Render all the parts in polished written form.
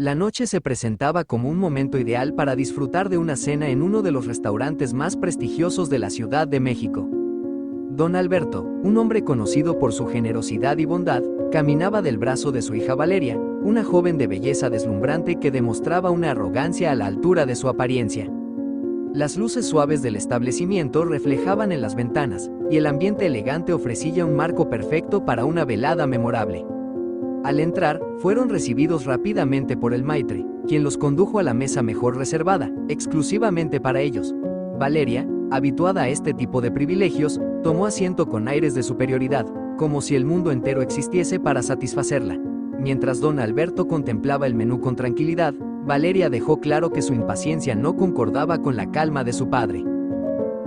La noche se presentaba como un momento ideal para disfrutar de una cena en uno de los restaurantes más prestigiosos de la Ciudad de México. Don Alberto, un hombre conocido por su generosidad y bondad, caminaba del brazo de su hija Valeria, una joven de belleza deslumbrante que demostraba una arrogancia a la altura de su apariencia. Las luces suaves del establecimiento reflejaban en las ventanas, y el ambiente elegante ofrecía un marco perfecto para una velada memorable. Al entrar, fueron recibidos rápidamente por el maitre, quien los condujo a la mesa mejor reservada, exclusivamente para ellos. Valeria, habituada a este tipo de privilegios, tomó asiento con aires de superioridad, como si el mundo entero existiese para satisfacerla. Mientras don Alberto contemplaba el menú con tranquilidad, Valeria dejó claro que su impaciencia no concordaba con la calma de su padre.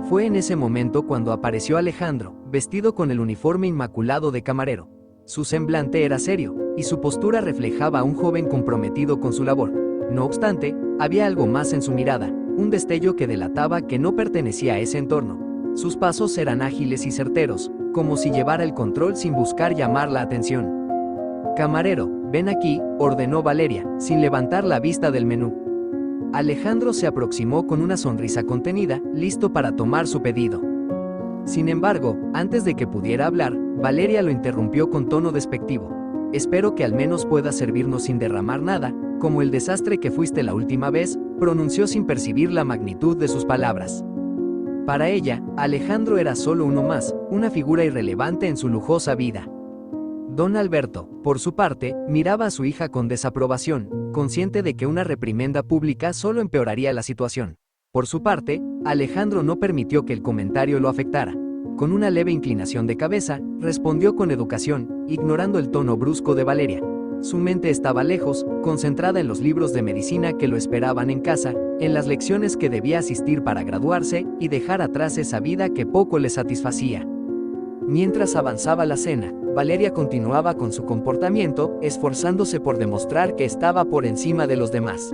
Fue en ese momento cuando apareció Alejandro, vestido con el uniforme inmaculado de camarero. Su semblante era serio, y su postura reflejaba a un joven comprometido con su labor. No obstante, había algo más en su mirada, un destello que delataba que no pertenecía a ese entorno. Sus pasos eran ágiles y certeros, como si llevara el control sin buscar llamar la atención. «Camarero, ven aquí», ordenó Valeria, sin levantar la vista del menú. Alejandro se aproximó con una sonrisa contenida, listo para tomar su pedido. Sin embargo, antes de que pudiera hablar, Valeria lo interrumpió con tono despectivo. «Espero que al menos puedas servirnos sin derramar nada, como el desastre que fuiste la última vez», pronunció sin percibir la magnitud de sus palabras. Para ella, Alejandro era solo uno más, una figura irrelevante en su lujosa vida. Don Alberto, por su parte, miraba a su hija con desaprobación, consciente de que una reprimenda pública solo empeoraría la situación. Por su parte, Alejandro no permitió que el comentario lo afectara. Con una leve inclinación de cabeza, respondió con educación, ignorando el tono brusco de Valeria. Su mente estaba lejos, concentrada en los libros de medicina que lo esperaban en casa, en las lecciones que debía asistir para graduarse y dejar atrás esa vida que poco le satisfacía. Mientras avanzaba la cena, Valeria continuaba con su comportamiento, esforzándose por demostrar que estaba por encima de los demás.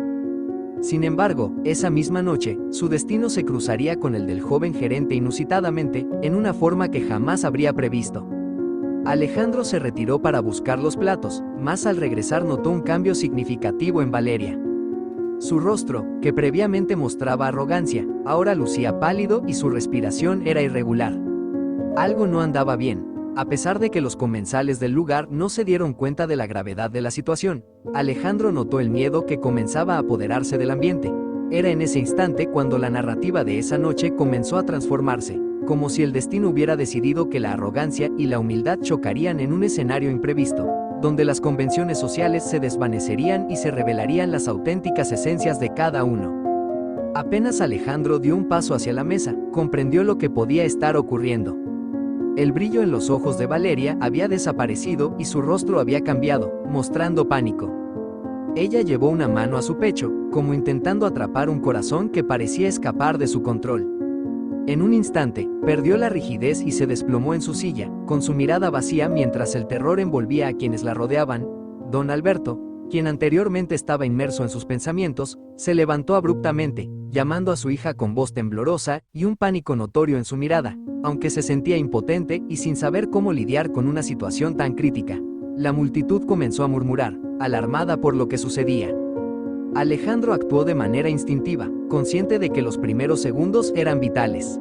Sin embargo, esa misma noche, su destino se cruzaría con el del joven gerente inusitadamente, en una forma que jamás habría previsto. Alejandro se retiró para buscar los platos, mas al regresar notó un cambio significativo en Valeria. Su rostro, que previamente mostraba arrogancia, ahora lucía pálido y su respiración era irregular. Algo no andaba bien. A pesar de que los comensales del lugar no se dieron cuenta de la gravedad de la situación, Alejandro notó el miedo que comenzaba a apoderarse del ambiente. Era en ese instante cuando la narrativa de esa noche comenzó a transformarse, como si el destino hubiera decidido que la arrogancia y la humildad chocarían en un escenario imprevisto, donde las convenciones sociales se desvanecerían y se revelarían las auténticas esencias de cada uno. Apenas Alejandro dio un paso hacia la mesa, comprendió lo que podía estar ocurriendo. El brillo en los ojos de Valeria había desaparecido y su rostro había cambiado, mostrando pánico. Ella llevó una mano a su pecho, como intentando atrapar un corazón que parecía escapar de su control. En un instante, perdió la rigidez y se desplomó en su silla, con su mirada vacía mientras el terror envolvía a quienes la rodeaban. Don Alberto, quien anteriormente estaba inmerso en sus pensamientos, se levantó abruptamente, llamando a su hija con voz temblorosa y un pánico notorio en su mirada, aunque se sentía impotente y sin saber cómo lidiar con una situación tan crítica. La multitud comenzó a murmurar, alarmada por lo que sucedía. Alejandro actuó de manera instintiva, consciente de que los primeros segundos eran vitales.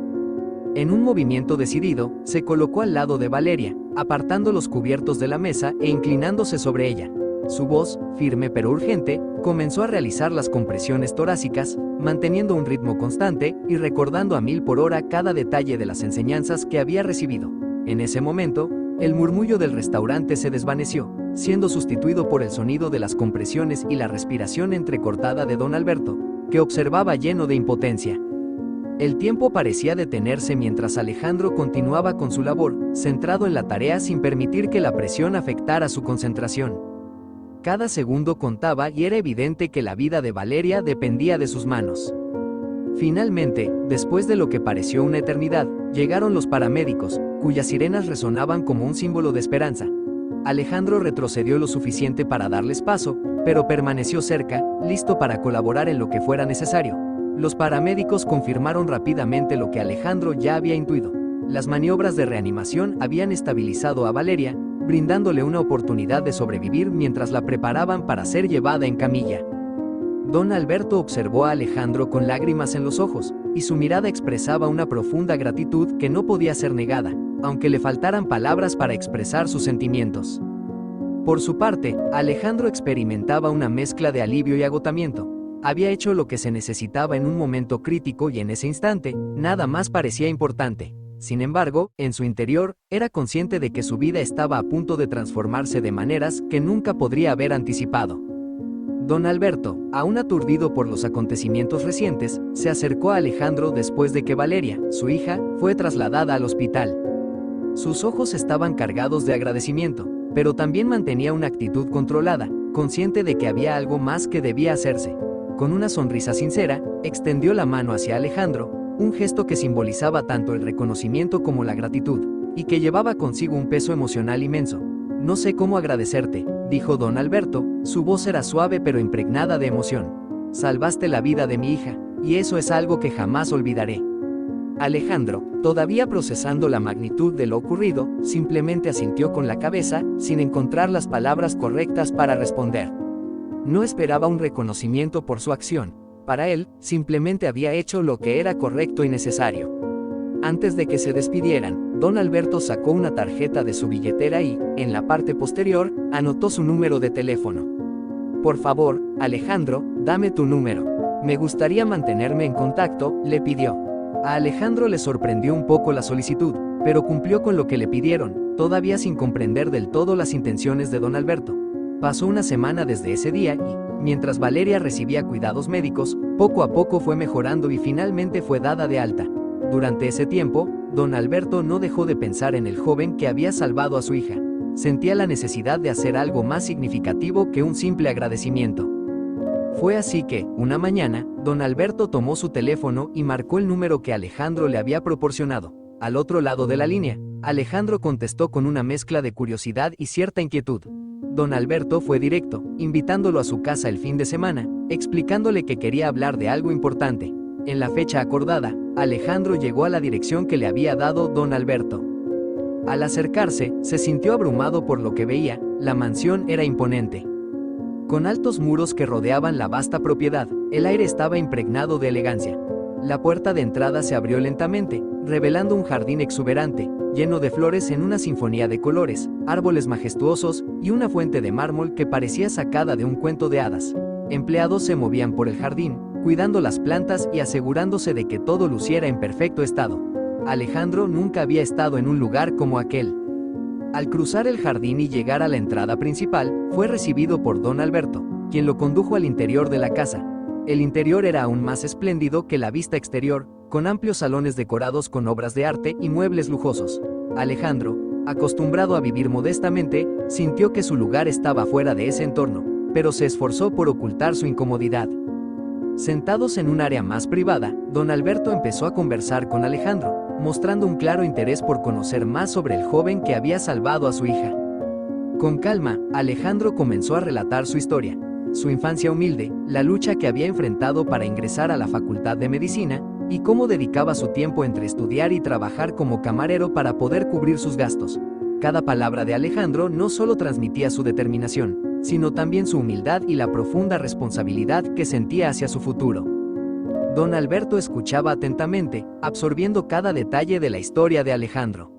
En un movimiento decidido, se colocó al lado de Valeria, apartando los cubiertos de la mesa e inclinándose sobre ella. Su voz, firme pero urgente, comenzó a realizar las compresiones torácicas, manteniendo un ritmo constante y recordando a 1000 por hora cada detalle de las enseñanzas que había recibido. En ese momento, el murmullo del restaurante se desvaneció, siendo sustituido por el sonido de las compresiones y la respiración entrecortada de don Alberto, que observaba lleno de impotencia. El tiempo parecía detenerse mientras Alejandro continuaba con su labor, centrado en la tarea sin permitir que la presión afectara su concentración. Cada segundo contaba y era evidente que la vida de Valeria dependía de sus manos. Finalmente, después de lo que pareció una eternidad, llegaron los paramédicos, cuyas sirenas resonaban como un símbolo de esperanza. Alejandro retrocedió lo suficiente para darles paso, pero permaneció cerca, listo para colaborar en lo que fuera necesario. Los paramédicos confirmaron rápidamente lo que Alejandro ya había intuido. Las maniobras de reanimación habían estabilizado a Valeria, brindándole una oportunidad de sobrevivir mientras la preparaban para ser llevada en camilla. Don Alberto observó a Alejandro con lágrimas en los ojos, y su mirada expresaba una profunda gratitud que no podía ser negada, aunque le faltaran palabras para expresar sus sentimientos. Por su parte, Alejandro experimentaba una mezcla de alivio y agotamiento. Había hecho lo que se necesitaba en un momento crítico y en ese instante, nada más parecía importante. Sin embargo, en su interior, era consciente de que su vida estaba a punto de transformarse de maneras que nunca podría haber anticipado. Don Alberto, aún aturdido por los acontecimientos recientes, se acercó a Alejandro después de que Valeria, su hija, fue trasladada al hospital. Sus ojos estaban cargados de agradecimiento, pero también mantenía una actitud controlada, consciente de que había algo más que debía hacerse. Con una sonrisa sincera, extendió la mano hacia Alejandro, un gesto que simbolizaba tanto el reconocimiento como la gratitud, y que llevaba consigo un peso emocional inmenso. «No sé cómo agradecerte», dijo don Alberto, su voz era suave pero impregnada de emoción. «Salvaste la vida de mi hija, y eso es algo que jamás olvidaré». Alejandro, todavía procesando la magnitud de lo ocurrido, simplemente asintió con la cabeza, sin encontrar las palabras correctas para responder. No esperaba un reconocimiento por su acción. Para él, simplemente había hecho lo que era correcto y necesario. Antes de que se despidieran, don Alberto sacó una tarjeta de su billetera y, en la parte posterior, anotó su número de teléfono. «Por favor, Alejandro, dame tu número. Me gustaría mantenerme en contacto», le pidió. A Alejandro le sorprendió un poco la solicitud, pero cumplió con lo que le pidieron, todavía sin comprender del todo las intenciones de don Alberto. Pasó una semana desde ese día y, mientras Valeria recibía cuidados médicos, poco a poco fue mejorando y finalmente fue dada de alta. Durante ese tiempo, don Alberto no dejó de pensar en el joven que había salvado a su hija. Sentía la necesidad de hacer algo más significativo que un simple agradecimiento. Fue así que, una mañana, don Alberto tomó su teléfono y marcó el número que Alejandro le había proporcionado. Al otro lado de la línea, Alejandro contestó con una mezcla de curiosidad y cierta inquietud. Don Alberto fue directo, invitándolo a su casa el fin de semana, explicándole que quería hablar de algo importante. En la fecha acordada, Alejandro llegó a la dirección que le había dado don Alberto. Al acercarse, se sintió abrumado por lo que veía. La mansión era imponente. Con altos muros que rodeaban la vasta propiedad, el aire estaba impregnado de elegancia. La puerta de entrada se abrió lentamente, revelando un jardín exuberante, lleno de flores en una sinfonía de colores, árboles majestuosos y una fuente de mármol que parecía sacada de un cuento de hadas. Empleados se movían por el jardín, cuidando las plantas y asegurándose de que todo luciera en perfecto estado. Alejandro nunca había estado en un lugar como aquel. Al cruzar el jardín y llegar a la entrada principal, fue recibido por don Alberto, quien lo condujo al interior de la casa. El interior era aún más espléndido que la vista exterior, con amplios salones decorados con obras de arte y muebles lujosos. Alejandro, acostumbrado a vivir modestamente, sintió que su lugar estaba fuera de ese entorno, pero se esforzó por ocultar su incomodidad. Sentados en un área más privada, don Alberto empezó a conversar con Alejandro, mostrando un claro interés por conocer más sobre el joven que había salvado a su hija. Con calma, Alejandro comenzó a relatar su historia, su infancia humilde, la lucha que había enfrentado para ingresar a la Facultad de Medicina, y cómo dedicaba su tiempo entre estudiar y trabajar como camarero para poder cubrir sus gastos. Cada palabra de Alejandro no solo transmitía su determinación, sino también su humildad y la profunda responsabilidad que sentía hacia su futuro. Don Alberto escuchaba atentamente, absorbiendo cada detalle de la historia de Alejandro.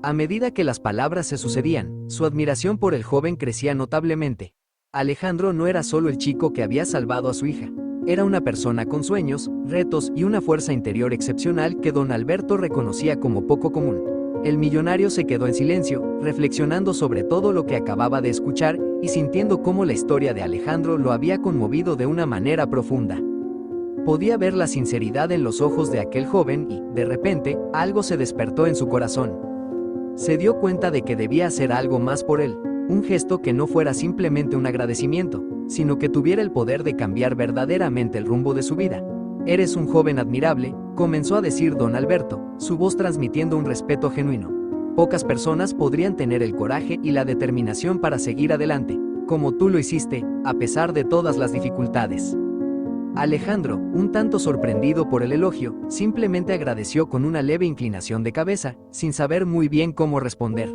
A medida que las palabras se sucedían, su admiración por el joven crecía notablemente. Alejandro no era solo el chico que había salvado a su hija. Era una persona con sueños, retos y una fuerza interior excepcional que don Alberto reconocía como poco común. El millonario se quedó en silencio, reflexionando sobre todo lo que acababa de escuchar y sintiendo cómo la historia de Alejandro lo había conmovido de una manera profunda. Podía ver la sinceridad en los ojos de aquel joven y, de repente, algo se despertó en su corazón. Se dio cuenta de que debía hacer algo más por él, un gesto que no fuera simplemente un agradecimiento, sino que tuviera el poder de cambiar verdaderamente el rumbo de su vida. «Eres un joven admirable», comenzó a decir don Alberto, su voz transmitiendo un respeto genuino. «Pocas personas podrían tener el coraje y la determinación para seguir adelante, como tú lo hiciste, a pesar de todas las dificultades». Alejandro, un tanto sorprendido por el elogio, simplemente agradeció con una leve inclinación de cabeza, sin saber muy bien cómo responder.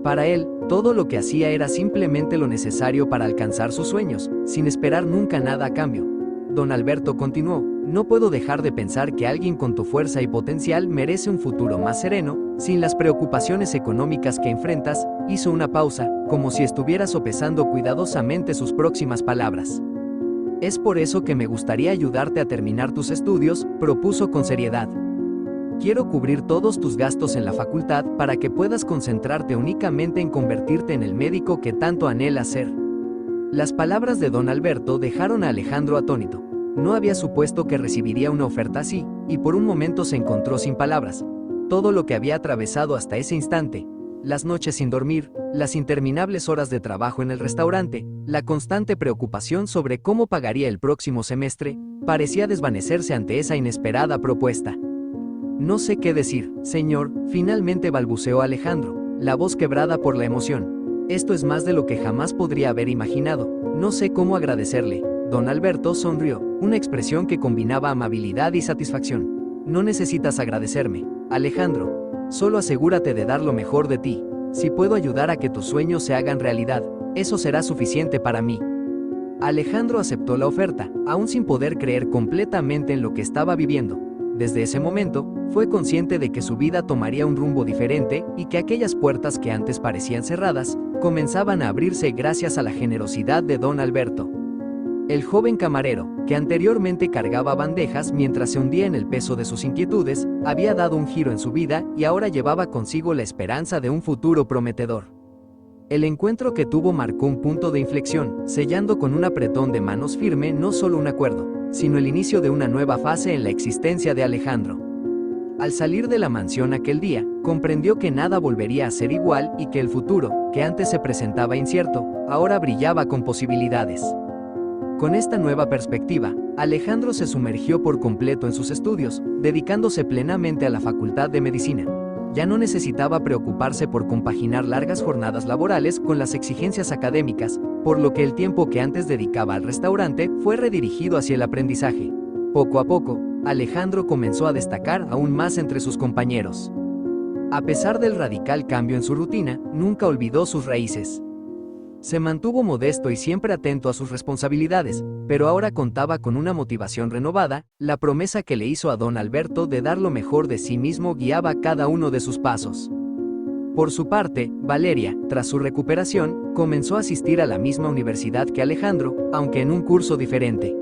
Para él, todo lo que hacía era simplemente lo necesario para alcanzar sus sueños, sin esperar nunca nada a cambio. Don Alberto continuó: no puedo dejar de pensar que alguien con tu fuerza y potencial merece un futuro más sereno, sin las preocupaciones económicas que enfrentas. Hizo una pausa, como si estuviera sopesando cuidadosamente sus próximas palabras. Es por eso que me gustaría ayudarte a terminar tus estudios, propuso con seriedad. Quiero cubrir todos tus gastos en la facultad para que puedas concentrarte únicamente en convertirte en el médico que tanto anhelas ser. Las palabras de don Alberto dejaron a Alejandro atónito. No había supuesto que recibiría una oferta así, y por un momento se encontró sin palabras. Todo lo que había atravesado hasta ese instante, las noches sin dormir, las interminables horas de trabajo en el restaurante, la constante preocupación sobre cómo pagaría el próximo semestre, parecía desvanecerse ante esa inesperada propuesta. No sé qué decir, señor, finalmente balbuceó Alejandro, la voz quebrada por la emoción. Esto es más de lo que jamás podría haber imaginado. No sé cómo agradecerle. Don Alberto sonrió, una expresión que combinaba amabilidad y satisfacción. No necesitas agradecerme, Alejandro. Solo asegúrate de dar lo mejor de ti. Si puedo ayudar a que tus sueños se hagan realidad, eso será suficiente para mí. Alejandro aceptó la oferta, aún sin poder creer completamente en lo que estaba viviendo. Desde ese momento, fue consciente de que su vida tomaría un rumbo diferente y que aquellas puertas que antes parecían cerradas, comenzaban a abrirse gracias a la generosidad de don Alberto. El joven camarero, que anteriormente cargaba bandejas mientras se hundía en el peso de sus inquietudes, había dado un giro en su vida y ahora llevaba consigo la esperanza de un futuro prometedor. El encuentro que tuvo marcó un punto de inflexión, sellando con un apretón de manos firme no solo un acuerdo, sino el inicio de una nueva fase en la existencia de Alejandro. Al salir de la mansión aquel día, comprendió que nada volvería a ser igual y que el futuro, que antes se presentaba incierto, ahora brillaba con posibilidades. Con esta nueva perspectiva, Alejandro se sumergió por completo en sus estudios, dedicándose plenamente a la Facultad de Medicina. Ya no necesitaba preocuparse por compaginar largas jornadas laborales con las exigencias académicas, por lo que el tiempo que antes dedicaba al restaurante fue redirigido hacia el aprendizaje. Poco a poco, Alejandro comenzó a destacar aún más entre sus compañeros. A pesar del radical cambio en su rutina, nunca olvidó sus raíces. Se mantuvo modesto y siempre atento a sus responsabilidades, pero ahora contaba con una motivación renovada. La promesa que le hizo a don Alberto de dar lo mejor de sí mismo guiaba cada uno de sus pasos. Por su parte, Valeria, tras su recuperación, comenzó a asistir a la misma universidad que Alejandro, aunque en un curso diferente.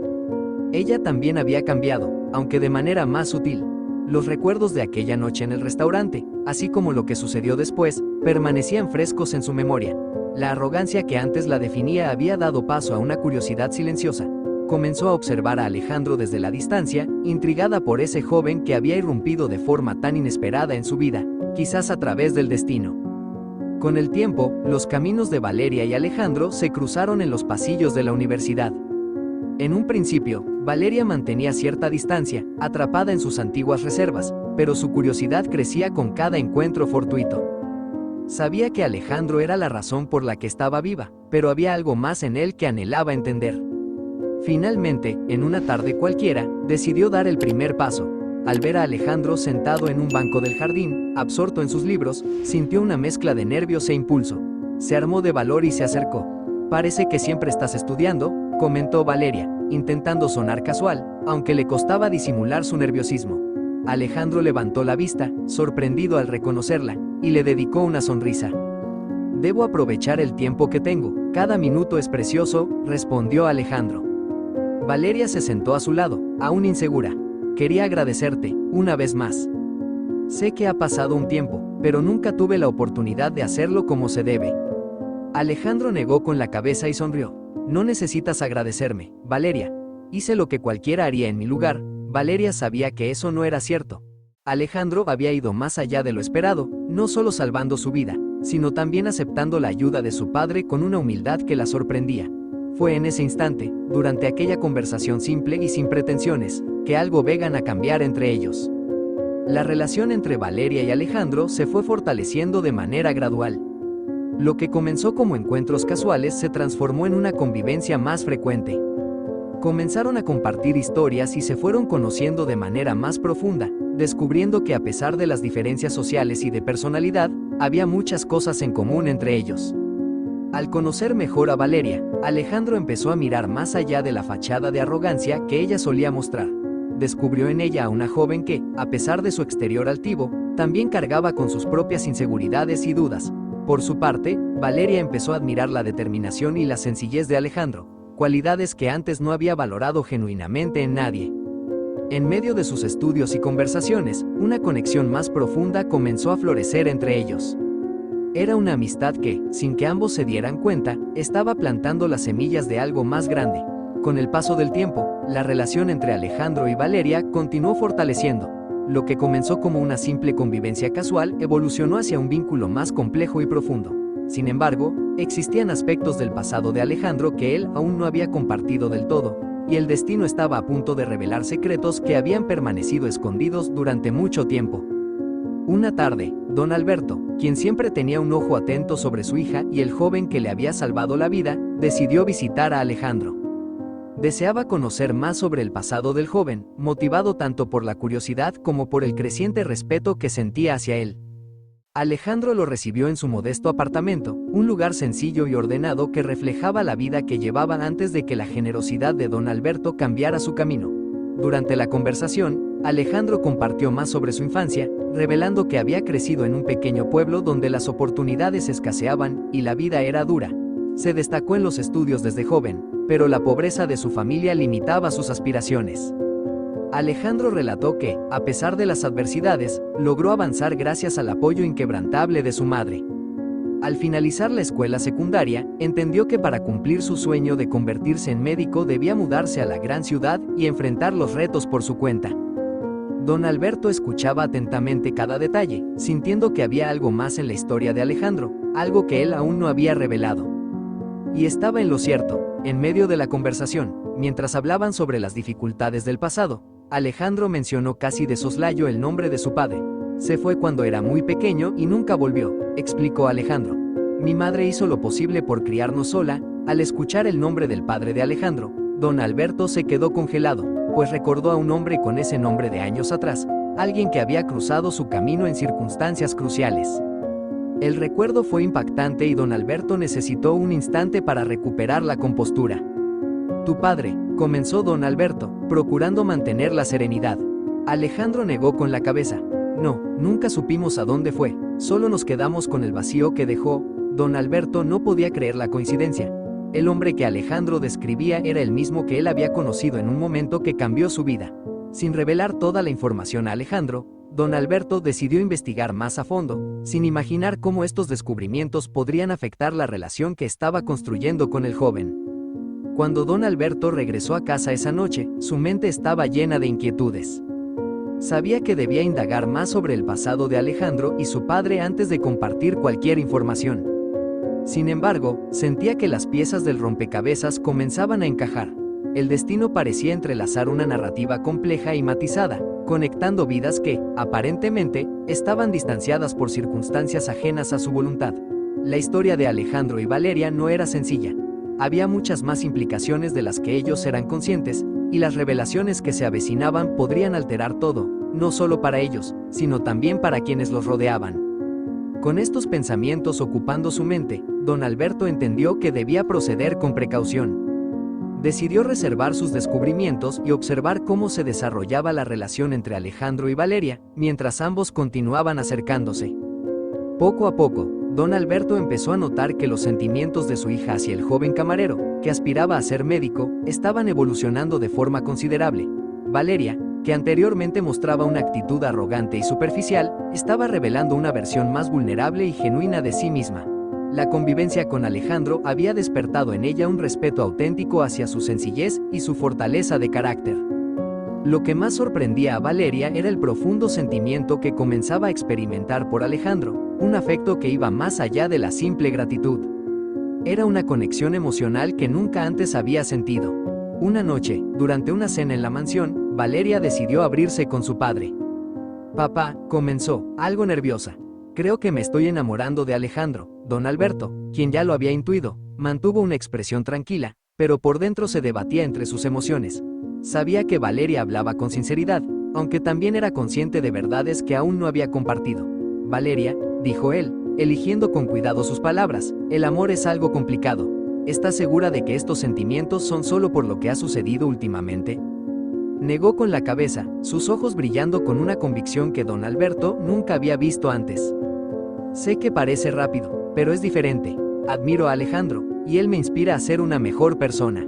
Ella también había cambiado, aunque de manera más sutil. Los recuerdos de aquella noche en el restaurante, así como lo que sucedió después, permanecían frescos en su memoria. La arrogancia que antes la definía había dado paso a una curiosidad silenciosa. Comenzó a observar a Alejandro desde la distancia, intrigada por ese joven que había irrumpido de forma tan inesperada en su vida, quizás a través del destino. Con el tiempo, los caminos de Valeria y Alejandro se cruzaron en los pasillos de la universidad. En un principio, Valeria mantenía cierta distancia, atrapada en sus antiguas reservas, pero su curiosidad crecía con cada encuentro fortuito. Sabía que Alejandro era la razón por la que estaba viva, pero había algo más en él que anhelaba entender. Finalmente, en una tarde cualquiera, decidió dar el primer paso. Al ver a Alejandro sentado en un banco del jardín, absorto en sus libros, sintió una mezcla de nervios e impulso. Se armó de valor y se acercó. «Parece que siempre estás estudiando», comentó Valeria, intentando sonar casual, aunque le costaba disimular su nerviosismo. Alejandro levantó la vista, sorprendido al reconocerla, y le dedicó una sonrisa. «Debo aprovechar el tiempo que tengo, cada minuto es precioso», respondió Alejandro. Valeria se sentó a su lado, aún insegura. «Quería agradecerte, una vez más. Sé que ha pasado un tiempo, pero nunca tuve la oportunidad de hacerlo como se debe». Alejandro negó con la cabeza y sonrió. «No necesitas agradecerme, Valeria. Hice lo que cualquiera haría en mi lugar». Valeria sabía que eso no era cierto. Alejandro había ido más allá de lo esperado, no solo salvando su vida, sino también aceptando la ayuda de su padre con una humildad que la sorprendía. Fue en ese instante, durante aquella conversación simple y sin pretensiones, que algo vegan a cambiar entre ellos. La relación entre Valeria y Alejandro se fue fortaleciendo de manera gradual. Lo que comenzó como encuentros casuales se transformó en una convivencia más frecuente. Comenzaron a compartir historias y se fueron conociendo de manera más profunda, descubriendo que a pesar de las diferencias sociales y de personalidad, había muchas cosas en común entre ellos. Al conocer mejor a Valeria, Alejandro empezó a mirar más allá de la fachada de arrogancia que ella solía mostrar. Descubrió en ella a una joven que, a pesar de su exterior altivo, también cargaba con sus propias inseguridades y dudas. Por su parte, Valeria empezó a admirar la determinación y la sencillez de Alejandro, cualidades que antes no había valorado genuinamente en nadie. En medio de sus estudios y conversaciones, una conexión más profunda comenzó a florecer entre ellos. Era una amistad que, sin que ambos se dieran cuenta, estaba plantando las semillas de algo más grande. Con el paso del tiempo, la relación entre Alejandro y Valeria continuó fortaleciendo. Lo que comenzó como una simple convivencia casual evolucionó hacia un vínculo más complejo y profundo. Sin embargo, existían aspectos del pasado de Alejandro que él aún no había compartido del todo, y el destino estaba a punto de revelar secretos que habían permanecido escondidos durante mucho tiempo. Una tarde, don Alberto, quien siempre tenía un ojo atento sobre su hija y el joven que le había salvado la vida, decidió visitar a Alejandro. Deseaba conocer más sobre el pasado del joven, motivado tanto por la curiosidad como por el creciente respeto que sentía hacia él. Alejandro lo recibió en su modesto apartamento, un lugar sencillo y ordenado que reflejaba la vida que llevaba antes de que la generosidad de don Alberto cambiara su camino. Durante la conversación, Alejandro compartió más sobre su infancia, revelando que había crecido en un pequeño pueblo donde las oportunidades escaseaban y la vida era dura. Se destacó en los estudios desde joven, pero la pobreza de su familia limitaba sus aspiraciones. Alejandro relató que, a pesar de las adversidades, logró avanzar gracias al apoyo inquebrantable de su madre. Al finalizar la escuela secundaria, entendió que para cumplir su sueño de convertirse en médico debía mudarse a la gran ciudad y enfrentar los retos por su cuenta. Don Alberto escuchaba atentamente cada detalle, sintiendo que había algo más en la historia de Alejandro, algo que él aún no había revelado. Y estaba en lo cierto. En medio de la conversación, mientras hablaban sobre las dificultades del pasado, Alejandro mencionó casi de soslayo el nombre de su padre. Se fue cuando era muy pequeño y nunca volvió, explicó Alejandro. Mi madre hizo lo posible por criarnos sola. Al escuchar el nombre del padre de Alejandro, don Alberto se quedó congelado, pues recordó a un hombre con ese nombre de años atrás, alguien que había cruzado su camino en circunstancias cruciales. El recuerdo fue impactante y don Alberto necesitó un instante para recuperar la compostura. Tu padre, comenzó don Alberto, procurando mantener la serenidad. Alejandro negó con la cabeza. No, nunca supimos a dónde fue, solo nos quedamos con el vacío que dejó. Don Alberto no podía creer la coincidencia. El hombre que Alejandro describía era el mismo que él había conocido en un momento que cambió su vida. Sin revelar toda la información a Alejandro, don Alberto decidió investigar más a fondo, sin imaginar cómo estos descubrimientos podrían afectar la relación que estaba construyendo con el joven. Cuando don Alberto regresó a casa esa noche, su mente estaba llena de inquietudes. Sabía que debía indagar más sobre el pasado de Alejandro y su padre antes de compartir cualquier información. Sin embargo, sentía que las piezas del rompecabezas comenzaban a encajar. El destino parecía entrelazar una narrativa compleja y matizada, conectando vidas que, aparentemente, estaban distanciadas por circunstancias ajenas a su voluntad. La historia de Alejandro y Valeria no era sencilla. Había muchas más implicaciones de las que ellos eran conscientes, y las revelaciones que se avecinaban podrían alterar todo, no solo para ellos, sino también para quienes los rodeaban. Con estos pensamientos ocupando su mente, don Alberto entendió que debía proceder con precaución. Decidió reservar sus descubrimientos y observar cómo se desarrollaba la relación entre Alejandro y Valeria, mientras ambos continuaban acercándose. Poco a poco, don Alberto empezó a notar que los sentimientos de su hija hacia el joven camarero, que aspiraba a ser médico, estaban evolucionando de forma considerable. Valeria, que anteriormente mostraba una actitud arrogante y superficial, estaba revelando una versión más vulnerable y genuina de sí misma. La convivencia con Alejandro había despertado en ella un respeto auténtico hacia su sencillez y su fortaleza de carácter. Lo que más sorprendía a Valeria era el profundo sentimiento que comenzaba a experimentar por Alejandro, un afecto que iba más allá de la simple gratitud. Era una conexión emocional que nunca antes había sentido. Una noche, durante una cena en la mansión, Valeria decidió abrirse con su padre. Papá, comenzó, algo nerviosa. Creo que me estoy enamorando de Alejandro. Don Alberto, quien ya lo había intuido, mantuvo una expresión tranquila, pero por dentro se debatía entre sus emociones. Sabía que Valeria hablaba con sinceridad, aunque también era consciente de verdades que aún no había compartido. Valeria, dijo él, eligiendo con cuidado sus palabras. El amor es algo complicado. ¿Estás segura de que estos sentimientos son solo por lo que ha sucedido últimamente? Negó con la cabeza, sus ojos brillando con una convicción que don Alberto nunca había visto antes. Sé que parece rápido, pero es diferente. Admiro a Alejandro, y él me inspira a ser una mejor persona.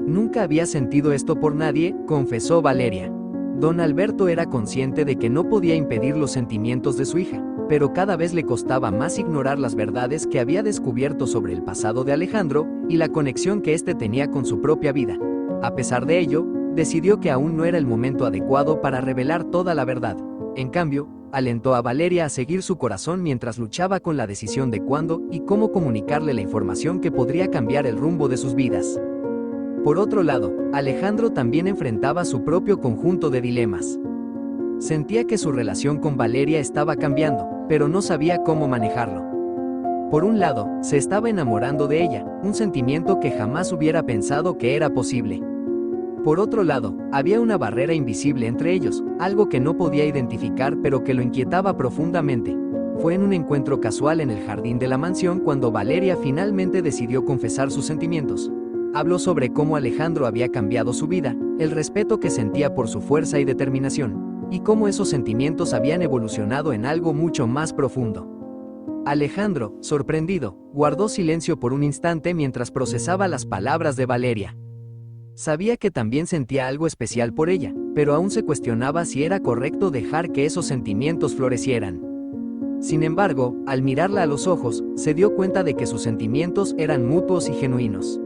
Nunca había sentido esto por nadie, confesó Valeria. Don Alberto era consciente de que no podía impedir los sentimientos de su hija, pero cada vez le costaba más ignorar las verdades que había descubierto sobre el pasado de Alejandro y la conexión que éste tenía con su propia vida. A pesar de ello, decidió que aún no era el momento adecuado para revelar toda la verdad. En cambio, alentó a Valeria a seguir su corazón mientras luchaba con la decisión de cuándo y cómo comunicarle la información que podría cambiar el rumbo de sus vidas. Por otro lado, Alejandro también enfrentaba su propio conjunto de dilemas. Sentía que su relación con Valeria estaba cambiando, pero no sabía cómo manejarlo. Por un lado, se estaba enamorando de ella, un sentimiento que jamás hubiera pensado que era posible. Por otro lado, había una barrera invisible entre ellos, algo que no podía identificar pero que lo inquietaba profundamente. Fue en un encuentro casual en el jardín de la mansión cuando Valeria finalmente decidió confesar sus sentimientos. Habló sobre cómo Alejandro había cambiado su vida, el respeto que sentía por su fuerza y determinación, y cómo esos sentimientos habían evolucionado en algo mucho más profundo. Alejandro, sorprendido, guardó silencio por un instante mientras procesaba las palabras de Valeria. Sabía que también sentía algo especial por ella, pero aún se cuestionaba si era correcto dejar que esos sentimientos florecieran. Sin embargo, al mirarla a los ojos, se dio cuenta de que sus sentimientos eran mutuos y genuinos.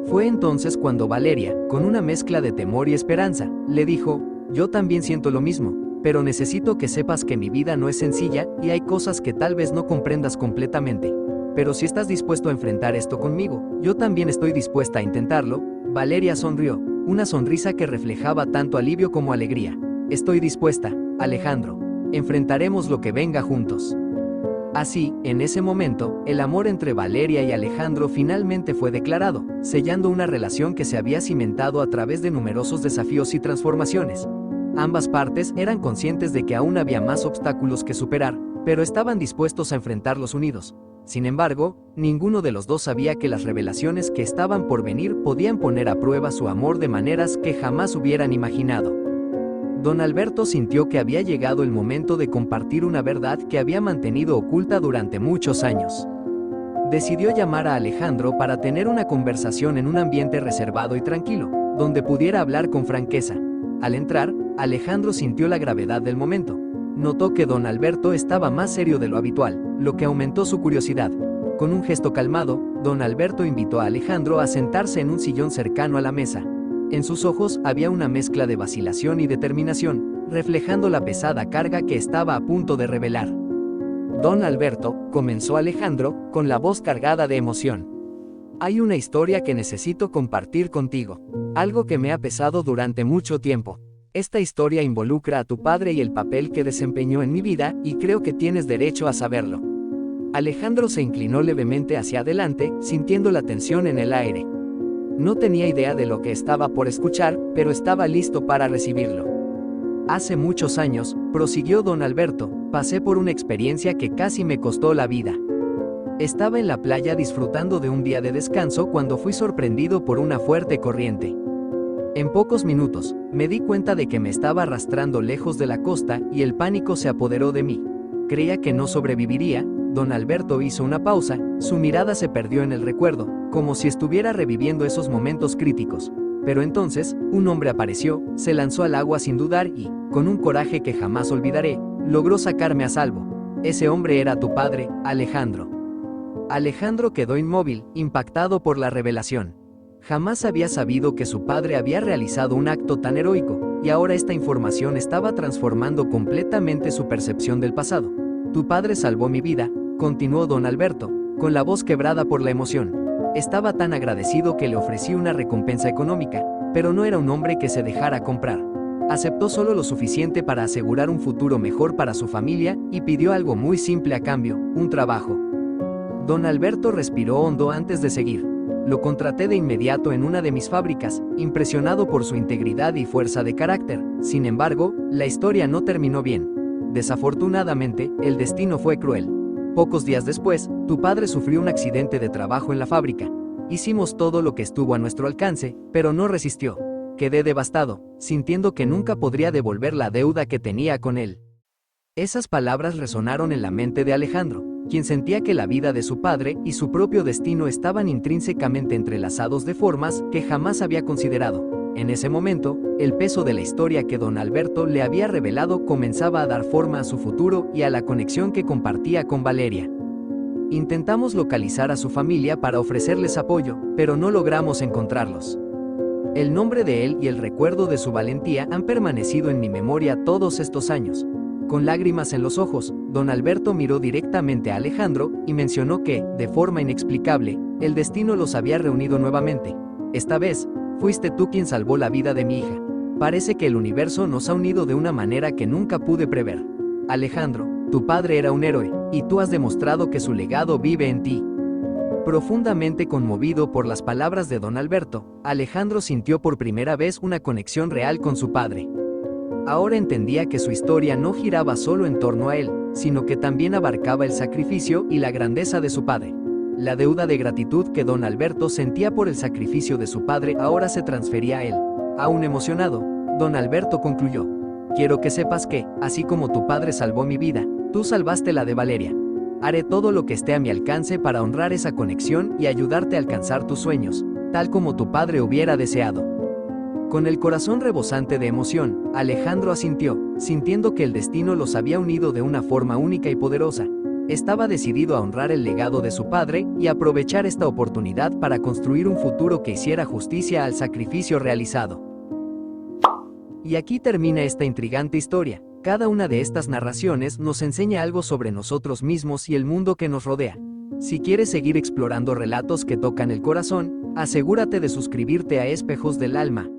Fue entonces cuando Valeria, con una mezcla de temor y esperanza, le dijo: «Yo también siento lo mismo, pero necesito que sepas que mi vida no es sencilla y hay cosas que tal vez no comprendas completamente. Pero si estás dispuesto a enfrentar esto conmigo, yo también estoy dispuesta a intentarlo». Valeria sonrió, una sonrisa que reflejaba tanto alivio como alegría. «Estoy dispuesta, Alejandro. Enfrentaremos lo que venga juntos». Así, en ese momento, el amor entre Valeria y Alejandro finalmente fue declarado, sellando una relación que se había cimentado a través de numerosos desafíos y transformaciones. Ambas partes eran conscientes de que aún había más obstáculos que superar, pero estaban dispuestos a enfrentarlos unidos. Sin embargo, ninguno de los dos sabía que las revelaciones que estaban por venir podían poner a prueba su amor de maneras que jamás hubieran imaginado. Don Alberto sintió que había llegado el momento de compartir una verdad que había mantenido oculta durante muchos años. Decidió llamar a Alejandro para tener una conversación en un ambiente reservado y tranquilo, donde pudiera hablar con franqueza. Al entrar, Alejandro sintió la gravedad del momento. Notó que don Alberto estaba más serio de lo habitual, lo que aumentó su curiosidad. Con un gesto calmado, don Alberto invitó a Alejandro a sentarse en un sillón cercano a la mesa. En sus ojos había una mezcla de vacilación y determinación, reflejando la pesada carga que estaba a punto de revelar. «Don Alberto», comenzó Alejandro, con la voz cargada de emoción. «Hay una historia que necesito compartir contigo, algo que me ha pesado durante mucho tiempo. Esta historia involucra a tu padre y el papel que desempeñó en mi vida, y creo que tienes derecho a saberlo». Alejandro se inclinó levemente hacia adelante, sintiendo la tensión en el aire. No tenía idea de lo que estaba por escuchar, pero estaba listo para recibirlo. «Hace muchos años», prosiguió don Alberto, «pasé por una experiencia que casi me costó la vida. Estaba en la playa disfrutando de un día de descanso cuando fui sorprendido por una fuerte corriente. En pocos minutos, me di cuenta de que me estaba arrastrando lejos de la costa y el pánico se apoderó de mí. Creía que no sobreviviría». Don Alberto hizo una pausa, su mirada se perdió en el recuerdo, como si estuviera reviviendo esos momentos críticos. Pero entonces, un hombre apareció, se lanzó al agua sin dudar y, con un coraje que jamás olvidaré, logró sacarme a salvo. Ese hombre era tu padre, Alejandro. Alejandro quedó inmóvil, impactado por la revelación. Jamás había sabido que su padre había realizado un acto tan heroico, y ahora esta información estaba transformando completamente su percepción del pasado. «Tu padre salvó mi vida», continuó don Alberto, con la voz quebrada por la emoción. «Estaba tan agradecido que le ofrecí una recompensa económica, pero no era un hombre que se dejara comprar. Aceptó solo lo suficiente para asegurar un futuro mejor para su familia y pidió algo muy simple a cambio, un trabajo». Don Alberto respiró hondo antes de seguir. «Lo contraté de inmediato en una de mis fábricas, impresionado por su integridad y fuerza de carácter. Sin embargo, la historia no terminó bien. Desafortunadamente, el destino fue cruel. Pocos días después, tu padre sufrió un accidente de trabajo en la fábrica. Hicimos todo lo que estuvo a nuestro alcance, pero no resistió. Quedé devastado, sintiendo que nunca podría devolver la deuda que tenía con él. Esas palabras resonaron en la mente de Alejandro, quien sentía que la vida de su padre y su propio destino estaban intrínsecamente entrelazados de formas que jamás había considerado. En ese momento, el peso de la historia que don Alberto le había revelado comenzaba a dar forma a su futuro y a la conexión que compartía con Valeria. Intentamos localizar a su familia para ofrecerles apoyo, pero no logramos encontrarlos. El nombre de él y el recuerdo de su valentía han permanecido en mi memoria todos estos años. Con lágrimas en los ojos, don Alberto miró directamente a Alejandro y mencionó que, de forma inexplicable, el destino los había reunido nuevamente. Esta vez, fuiste tú quien salvó la vida de mi hija. Parece que el universo nos ha unido de una manera que nunca pude prever. Alejandro, tu padre era un héroe, y tú has demostrado que su legado vive en ti. Profundamente conmovido por las palabras de don Alberto, Alejandro sintió por primera vez una conexión real con su padre. Ahora entendía que su historia no giraba solo en torno a él, sino que también abarcaba el sacrificio y la grandeza de su padre. La deuda de gratitud que don Alberto sentía por el sacrificio de su padre ahora se transfería a él. Aún emocionado, don Alberto concluyó: quiero que sepas que, así como tu padre salvó mi vida, tú salvaste la de Valeria. Haré todo lo que esté a mi alcance para honrar esa conexión y ayudarte a alcanzar tus sueños, tal como tu padre hubiera deseado. Con el corazón rebosante de emoción, Alejandro asintió, sintiendo que el destino los había unido de una forma única y poderosa. Estaba decidido a honrar el legado de su padre y aprovechar esta oportunidad para construir un futuro que hiciera justicia al sacrificio realizado. Y aquí termina esta intrigante historia. Cada una de estas narraciones nos enseña algo sobre nosotros mismos y el mundo que nos rodea. Si quieres seguir explorando relatos que tocan el corazón, asegúrate de suscribirte a Espejos del Alma.